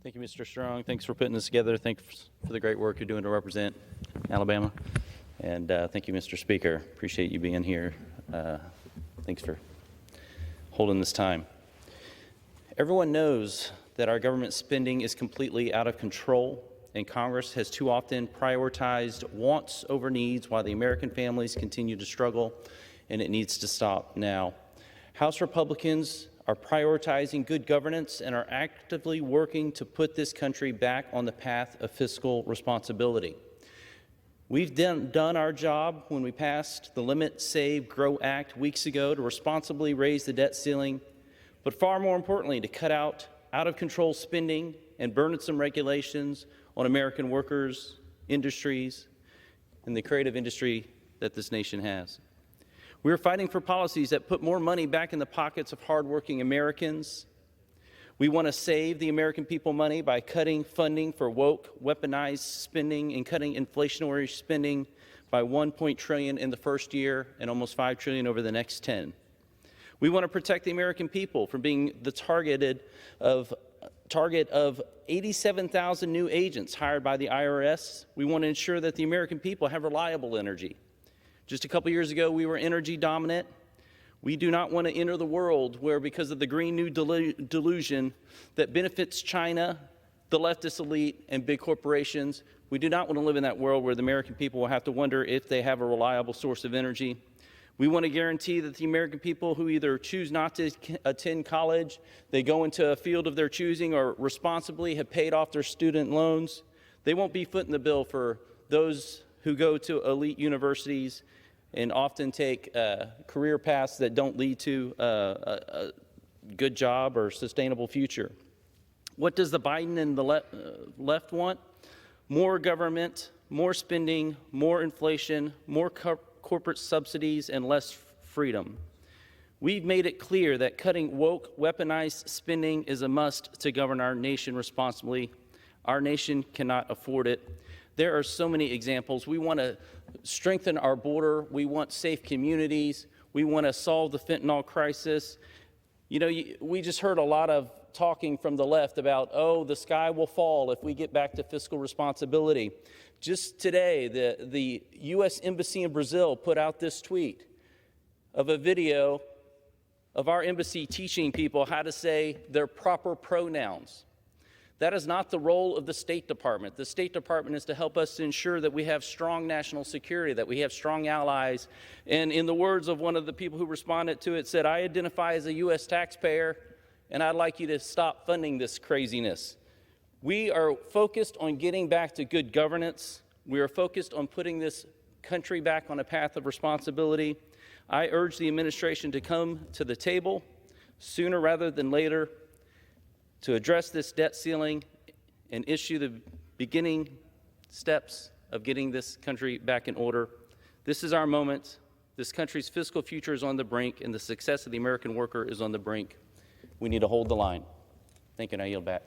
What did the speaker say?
Thank you, Mr. Strong. Thanks for putting this together. Thanks for the great work you're doing to represent Alabama. And thank you, Mr. Speaker. Appreciate you being here. Thanks for holding this time. Everyone knows that our government spending is completely out of control, and Congress has too often prioritized wants over needs while the American families continue to struggle, and it needs to stop now. House Republicans are prioritizing good governance and are actively working to put this country back on the path of fiscal responsibility. We've done our job when we passed the Limit, Save, Grow Act weeks ago to responsibly raise the debt ceiling, but far more importantly, to cut out of control spending and burdensome regulations on American workers, industries, and the creative industry that this nation has. We are fighting for policies that put more money back in the pockets of hardworking Americans. We want to save the American people money by cutting funding for woke, weaponized spending and cutting inflationary spending by $1 trillion in the first year and almost $5 trillion over the next 10. We want to protect the American people from being the target of 87,000 new agents hired by the IRS. We want to ensure that the American people have reliable energy. Just a couple years ago, we were energy dominant. We do not want to enter the world where, because of the Green New delusion that benefits China, the leftist elite, and big corporations, we do not want to live in that world where the American people will have to wonder if they have a reliable source of energy. We want to guarantee that the American people who either choose not to attend college, they go into a field of their choosing, or responsibly have paid off their student loans, they won't be footing the bill for those who go to elite universities and often take career paths that don't lead to a good job or sustainable future. What does the Biden and the left want? More government, more spending, more inflation, more corporate subsidies, and less freedom. We've made it clear that cutting woke, weaponized spending is a must to govern our nation responsibly. Our nation cannot afford it. There are so many examples. We want to strengthen our border. We want safe communities. We want to solve the fentanyl crisis. You know, we just heard a lot of talking from the left about, oh, the sky will fall if we get back to fiscal responsibility. Just today, the U.S. Embassy in Brazil put out this tweet of a video of our embassy teaching people how to say their proper pronouns. That is not the role of the State Department. The State Department is to help us to ensure that we have strong national security, that we have strong allies. And in the words of one of the people who responded to it, said, I identify as a U.S. taxpayer, and I'd like you to stop funding this craziness. We are focused on getting back to good governance. We are focused on putting this country back on a path of responsibility. I urge the administration to come to the table sooner rather than later to address this debt ceiling and issue the beginning steps of getting this country back in order. This is our moment. This country's fiscal future is on the brink, and the success of the American worker is on the brink. We need to hold the line. Thank you, and I yield back.